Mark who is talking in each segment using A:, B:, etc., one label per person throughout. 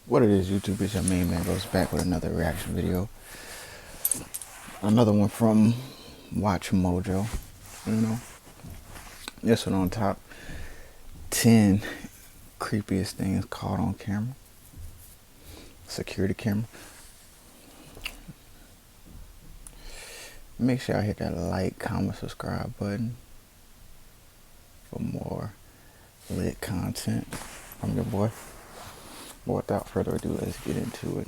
A: What it is, YouTube, it's your main man goes back with another reaction video. Another one from Watch Mojo. You know, this one on top 10 creepiest things caught on camera. Security camera. Make sure I hit that like, comment, subscribe button for more lit content from your boy. But without further ado, let's get into it.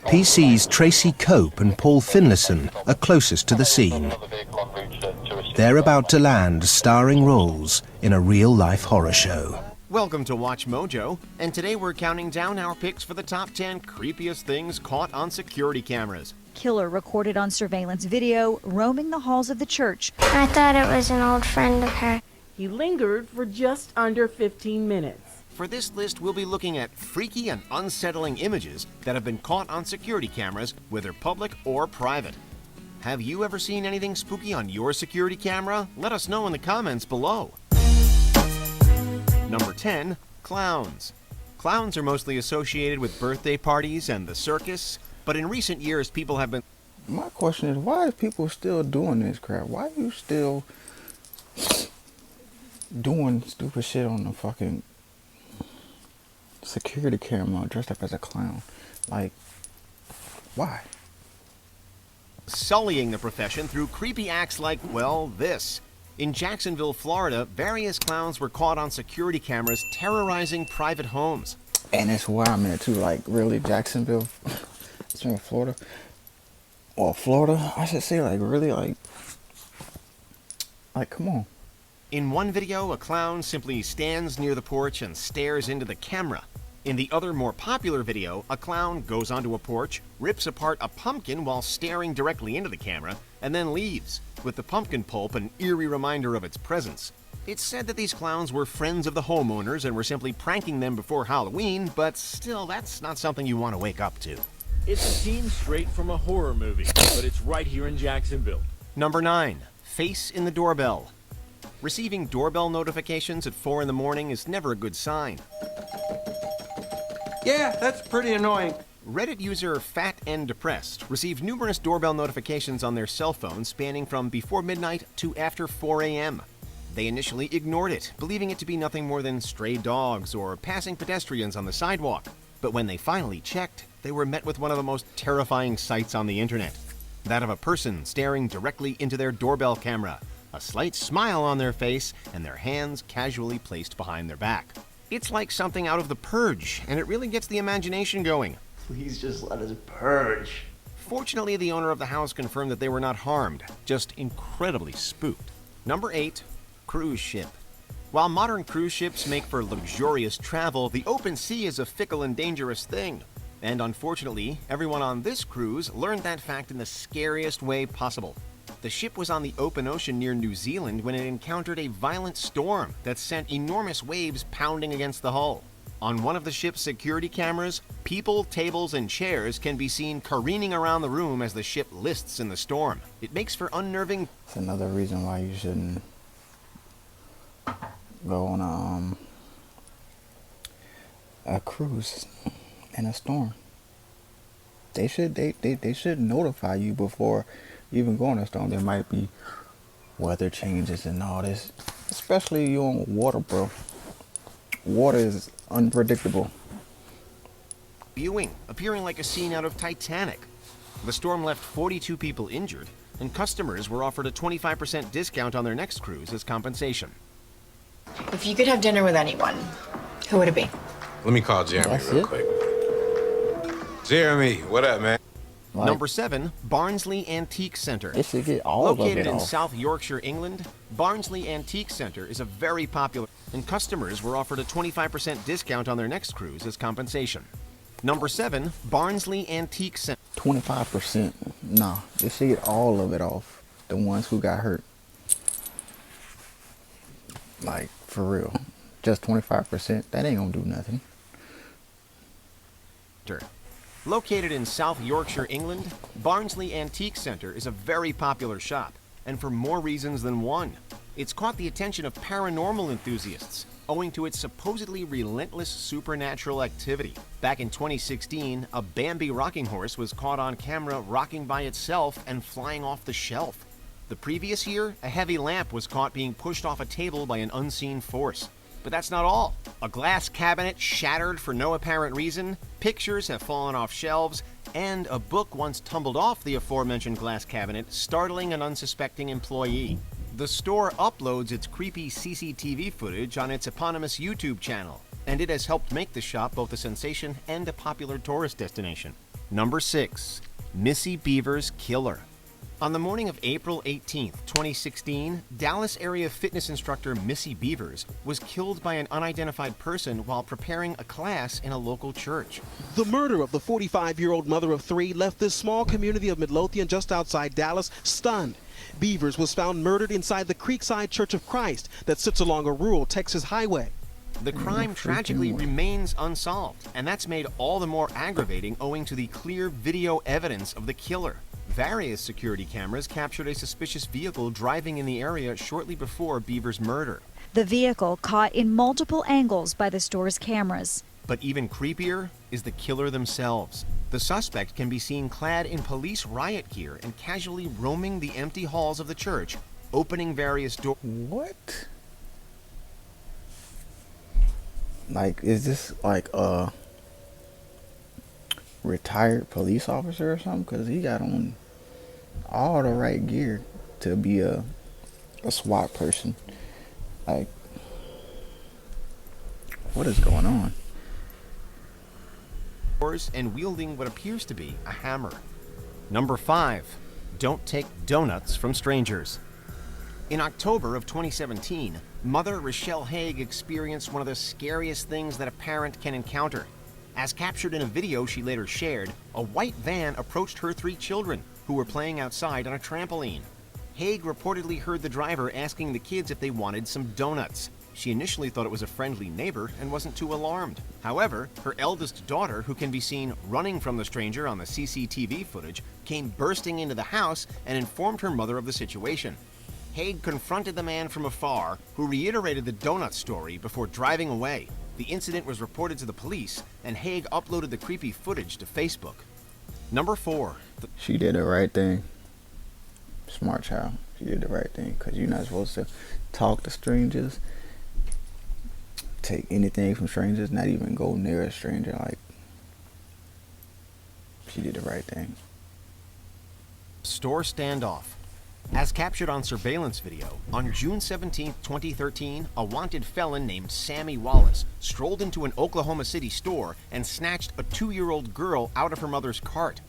B: PC's Tracy Cope and Paul Finlayson are closest to the scene. They're about to land starring roles in a real-life horror show.
C: Welcome to Watch Mojo, and today we're counting down our picks for the top 10 creepiest things caught on security cameras.
D: Killer recorded on surveillance video roaming the halls of the church.
E: I thought it was an old friend of hers.
F: He lingered for just under 15 minutes.
C: For this list, we'll be looking at freaky and unsettling images that have been caught on security cameras, whether public or private. Have you ever seen anything spooky on your security camera? Let us know in the comments below. Number 10, clowns. Clowns are mostly associated with birthday parties and the circus, but in recent years people have been...
A: My question is, why are people still doing this crap? Why are you still doing stupid shit on the fucking security camera dressed up as a clown? Like, why?
C: Sullying the profession through creepy acts like, well, this. In Jacksonville, Florida, various clowns were caught on security cameras terrorizing private homes.
A: And that's why I'm at too. Like, really, Jacksonville? It's in Florida. Well, Florida, I should say, like, really, like, come on.
C: In one video, a clown simply stands near the porch and stares into the camera. In the other, more popular video, a clown goes onto a porch, rips apart a pumpkin while staring directly into the camera, and then leaves, with the pumpkin pulp an eerie reminder of its presence. It's said that these clowns were friends of the homeowners and were simply pranking them before Halloween, but still, that's not something you want to wake up to.
G: It's a scene straight from a horror movie, but it's right here in Jacksonville.
C: Number 9, face in the doorbell. Receiving doorbell notifications at 4 in the morning is never a good sign.
H: Yeah, that's pretty annoying.
C: Reddit user Fat and Depressed received numerous doorbell notifications on their cell phone spanning from before midnight to after 4 a.m. They initially ignored it, believing it to be nothing more than stray dogs or passing pedestrians on the sidewalk. But when they finally checked, they were met with one of the most terrifying sights on the internet. That of a person staring directly into their doorbell camera, a slight smile on their face, and their hands casually placed behind their back. It's like something out of The Purge, and it really gets the imagination going.
H: Please just let us purge.
C: Fortunately, the owner of the house confirmed that they were not harmed, just incredibly spooked. Number 8, cruise ship. While modern cruise ships make for luxurious travel, the open sea is a fickle and dangerous thing. And unfortunately, everyone on this cruise learned that fact in the scariest way possible. The ship was on the open ocean near New Zealand when it encountered a violent storm that sent enormous waves pounding against the hull. On one of the ship's security cameras, people, tables, and chairs can be seen careening around the room as the ship lists in the storm. It makes for unnerving...
A: That's another reason why you shouldn't go on a cruise in a storm. They should notify you before you even go on a storm. There might be weather changes and all this, especially you on water, bro. Water is unpredictable.
C: Viewing, appearing like a scene out of Titanic. The storm left 42 people injured, and customers were offered a 25% discount on their next cruise as compensation.
I: If you could have dinner with anyone, who would it be?
J: Let me call Jeremy real quick. Jeremy, what up, man?
A: Like,
C: Number 7, Barnsley Antique Centre.
A: It should get all of it
C: Located in
A: off.
C: South Yorkshire, England, Barnsley Antique Centre is a very popular, and customers were offered a 25% discount on their next cruise as compensation. Number 7, Barnsley Antique Centre.
A: 25%. Nah, they should get all of it off. The ones who got hurt. Like, for real. Just 25%. That ain't gonna do nothing.
C: Located in South Yorkshire, England, Barnsley Antique Centre is a very popular shop, and for more reasons than one. It's caught the attention of paranormal enthusiasts, owing to its supposedly relentless supernatural activity. Back in 2016, a Bambi rocking horse was caught on camera rocking by itself and flying off the shelf. The previous year, a heavy lamp was caught being pushed off a table by an unseen force. But that's not all. A glass cabinet shattered for no apparent reason, pictures have fallen off shelves, and a book once tumbled off the aforementioned glass cabinet, startling an unsuspecting employee. The store uploads its creepy CCTV footage on its eponymous YouTube channel, and it has helped make the shop both a sensation and a popular tourist destination. Number 6. Missy Beaver's Killer. On the morning of April 18, 2016, Dallas area fitness instructor Missy Beavers was killed by an unidentified person while preparing a class in a local church.
K: The murder of the 45-year-old mother of 3 left this small community of Midlothian just outside Dallas stunned. Beavers was found murdered inside the Creekside Church of Christ that sits along a rural Texas highway.
C: The crime tragically remains unsolved, and that's made all the more aggravating owing to the clear video evidence of the killer. Various security cameras captured a suspicious vehicle driving in the area shortly before Beaver's murder.
D: The vehicle caught in multiple angles by the store's cameras.
C: But even creepier is the killer themselves. The suspect can be seen clad in police riot gear and casually roaming the empty halls of the church, opening various doors.
A: What? Like, is this like a retired police officer or something? Because he got on all the right gear to be a SWAT person. Like, what is going on?
C: And wielding what appears to be a hammer. Number 5. Don't take donuts from strangers. In October of 2017, mother Rochelle Haig experienced one of the scariest things that a parent can encounter. As captured in a video she later shared, a white van approached her 3 children, who were playing outside on a trampoline. Haig reportedly heard the driver asking the kids if they wanted some donuts. She initially thought it was a friendly neighbor and wasn't too alarmed. However, her eldest daughter, who can be seen running from the stranger on the CCTV footage, came bursting into the house and informed her mother of the situation. Haig confronted the man from afar, who reiterated the donut story before driving away. The incident was reported to the police, and Haig uploaded the creepy footage to Facebook. Number 4.
A: She did the right thing. Smart child. She did the right thing, because you're not supposed to talk to strangers, take anything from strangers, not even go near a stranger. Like, she did the right thing.
C: Store standoff. As captured on surveillance video, on June 17, 2013, a wanted felon named Sammy Wallace strolled into an Oklahoma City store and snatched a 2-year-old girl out of her mother's cart.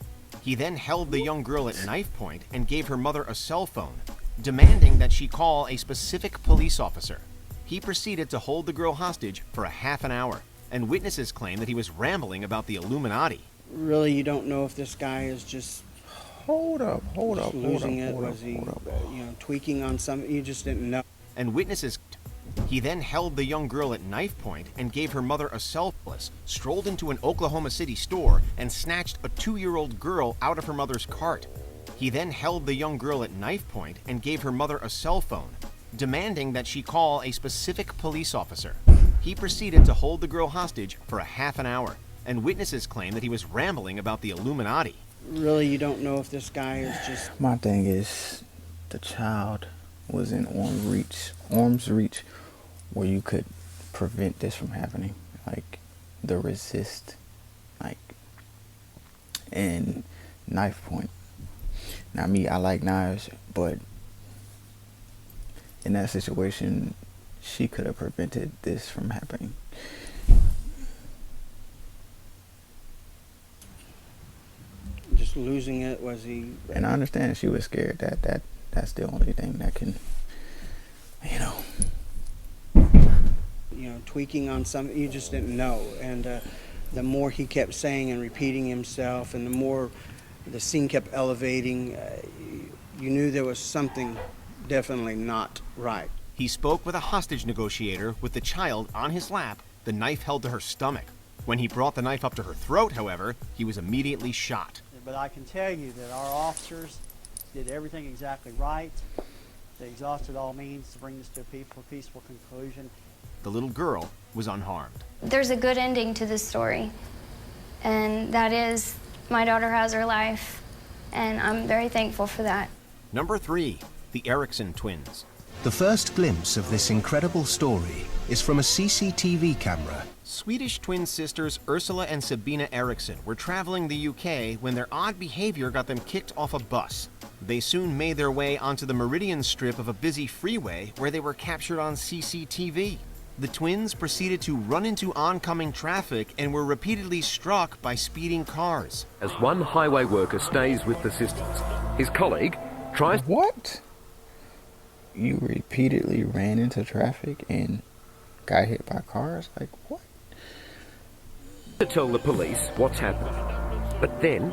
C: He then held the young girl at knife point and gave her mother a cell phone, demanding that she call a specific police officer. He proceeded to hold the girl hostage for a half an hour, and witnesses claim that he was rambling about the Illuminati.
L: Really, you don't know if this guy is just losing it. Was he, tweaking on something? You just didn't know.
C: And witnesses. He then held the young girl at knife point and gave her mother a cell phone, strolled into an Oklahoma City store and snatched a 2-year-old girl out of her mother's cart. He then held the young girl at knife point and gave her mother a cell phone, demanding that she call a specific police officer. He proceeded to hold the girl hostage for a half an hour, and witnesses claim that he was rambling about the Illuminati.
L: Really, you don't know if this guy is just...
A: My thing is, the child was in arm's reach where you could prevent this from happening. Like, the resist, and knife point. Now, me, I like knives, but in that situation, she could have prevented this from happening.
L: Just losing it? Was he...
A: And I understand she was scared. That's the only thing that can,
L: tweaking on something. You just didn't know. And the more he kept saying and repeating himself, and the more the scene kept elevating, you knew there was something definitely not right.
C: He spoke with a hostage negotiator with the child on his lap, the knife held to her stomach. When he brought the knife up to her throat, however, he was immediately shot.
M: But I can tell you that our officers did everything exactly right. They exhausted all means to bring this to a peaceful conclusion.
C: The little girl was unharmed.
E: There's a good ending to this story, and that is my daughter has her life, and I'm very thankful for that.
C: Number 3, the Erickson twins.
B: The first glimpse of this incredible story is from a CCTV camera.
C: Swedish twin sisters Ursula and Sabina Eriksson were traveling the UK when their odd behavior got them kicked off a bus. They soon made their way onto the Meridian strip of a busy freeway where they were captured on CCTV. The twins proceeded to run into oncoming traffic and were repeatedly struck by speeding cars.
N: As one highway worker stays with the sisters, his colleague tries...
A: What? You repeatedly ran into traffic and got hit by cars? Like, what?
N: ...to tell the police what's happened. But then,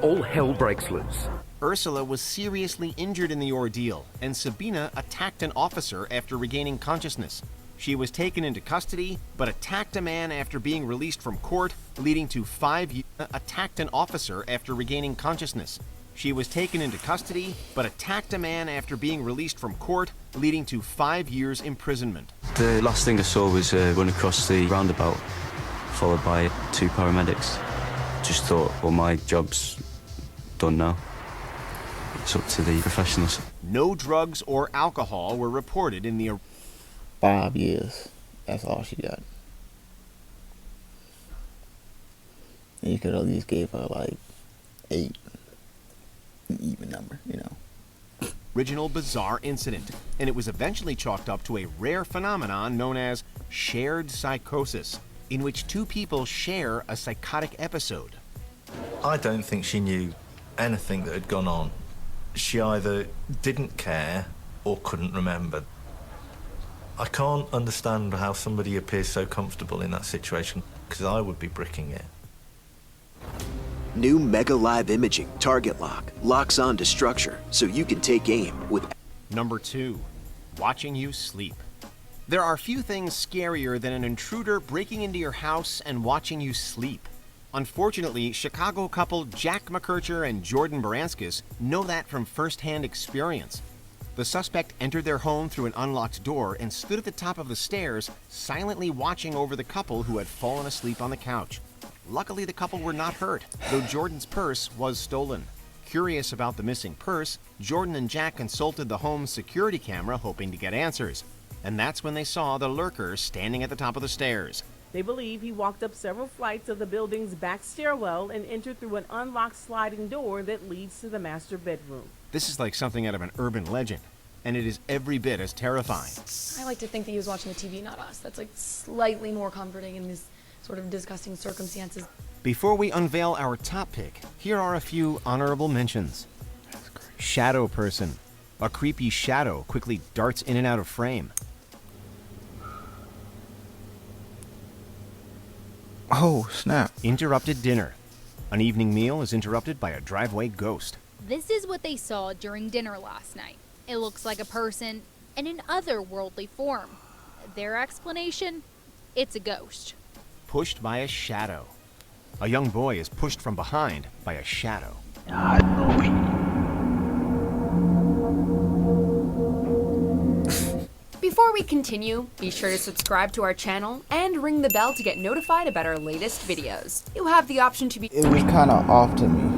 N: all hell breaks loose.
C: Ursula was seriously injured in the ordeal, and Sabina attacked an officer after regaining consciousness. She was taken into custody, but attacked a man after being released from court, leading to 5 years. Attacked an officer after regaining consciousness. She was taken into custody, but attacked a man after being released from court, leading to 5 years imprisonment.
O: The last thing I saw was run across the roundabout, followed by 2 paramedics. Just thought, well, my job's done now. It's up to the professionals.
C: No drugs or alcohol were reported in the...
A: 5 years. That's all she got. You could at least gave her like 8. An even number, you know.
C: Original bizarre incident, and it was eventually chalked up to a rare phenomenon known as shared psychosis, in which 2 people share a psychotic episode.
P: I don't think she knew anything that had gone on. She either didn't care or couldn't remember. I can't understand how somebody appears so comfortable in that situation, because I would be bricking it.
Q: New Mega Live Imaging Target Lock locks onto structure so you can take aim with...
C: Number 2, watching you sleep. There are few things scarier than an intruder breaking into your house and watching you sleep. Unfortunately, Chicago couple Jack McKercher and Jordan Baranskis know that from first-hand experience. The suspect entered their home through an unlocked door and stood at the top of the stairs, silently watching over the couple who had fallen asleep on the couch. Luckily, the couple were not hurt, though Jordan's purse was stolen. Curious about the missing purse, Jordan and Jack consulted the home's security camera hoping to get answers. And that's when they saw the lurker standing at the top of the stairs.
F: They believe he walked up several flights of the building's back stairwell and entered through an unlocked sliding door that leads to the master bedroom.
C: This is like something out of an urban legend, and it is every bit as terrifying.
R: I like to think that he was watching the TV, not us. That's like slightly more comforting in these sort of disgusting circumstances.
C: Before we unveil our top pick, here are a few honorable mentions. Shadow person. A creepy shadow quickly darts in and out of frame.
A: Oh, snap.
C: Interrupted dinner. An evening meal is interrupted by a driveway ghost.
S: This is what they saw during dinner last night. It looks like a person in an otherworldly form. Their explanation? It's a ghost.
C: Pushed by a shadow. A young boy is pushed from behind by a shadow.
T: Before we continue, be sure to subscribe to our channel and ring the bell to get notified about our latest videos. You have the option to be...
A: It was kind of off to me.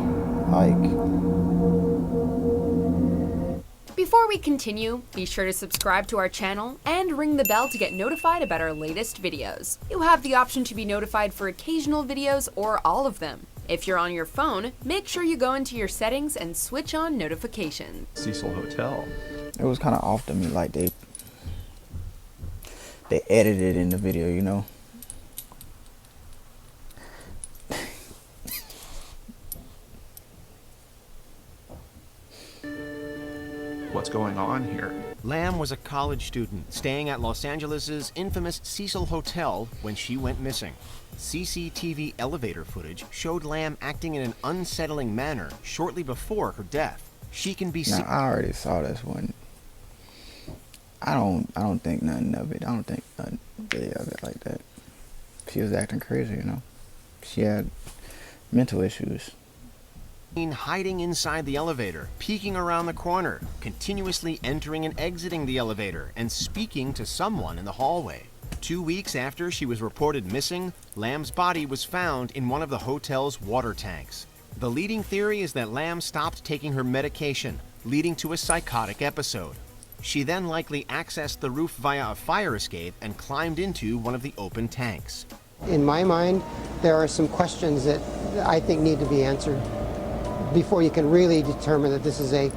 T: Before we continue, be sure to subscribe to our channel and ring the bell to get notified about our latest videos. You have the option to be notified for occasional videos or all of them. If you're on your phone, make sure you go into your settings and switch on notifications.
A: Cecil Hotel. It was kind of off to me, like they edited it in the video, you know.
U: What's going on here?
C: Lamb was a college student staying at Los Angeles' infamous Cecil Hotel when she went missing. CCTV elevator footage showed Lamb acting in an unsettling manner shortly before her death. She can be seen.
A: Now, I already saw this one. I don't think nothing of it. I don't think nothing really of it like that. She was acting crazy, you know. She had mental issues.
C: hiding inside the elevator, peeking around the corner, continuously entering and exiting the elevator, and speaking to someone in the hallway. 2 weeks after she was reported missing, Lamb's body was found in one of the hotel's water tanks. The leading theory is that Lamb stopped taking her medication, leading to a psychotic episode. She then likely accessed the roof via a fire escape and climbed into one of the open tanks.
G: In my mind, there are some questions that I think need to be answered before you can really determine that this is a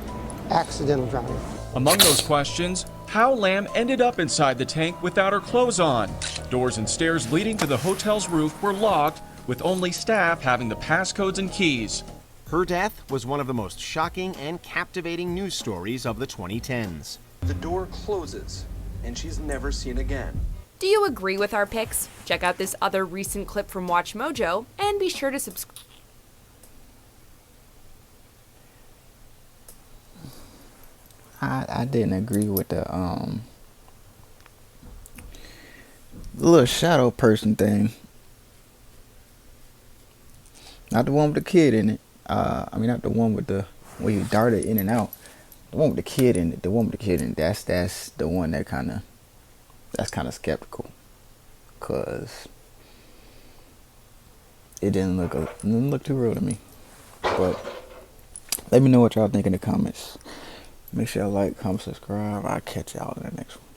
G: accidental drowning.
V: Among those questions, how Lamb ended up inside the tank without her clothes on. Doors and stairs leading to the hotel's roof were locked, with only staff having the passcodes and keys.
C: Her death was one of the most shocking and captivating news stories of the 2010s.
W: The door closes, and she's never seen again.
T: Do you agree with our picks? Check out this other recent clip from Watch Mojo, and be sure to subscribe.
A: I didn't agree with the little shadow person thing. Not the one with the kid in it. I mean, not the one with the where you darted in and out. The one with the kid in it. The one with the kid in it. That's the one that that's kind of skeptical, cause it didn't look too real to me. But let me know what y'all think in the comments. Make sure y'all like, comment, subscribe. I'll catch y'all in the next one.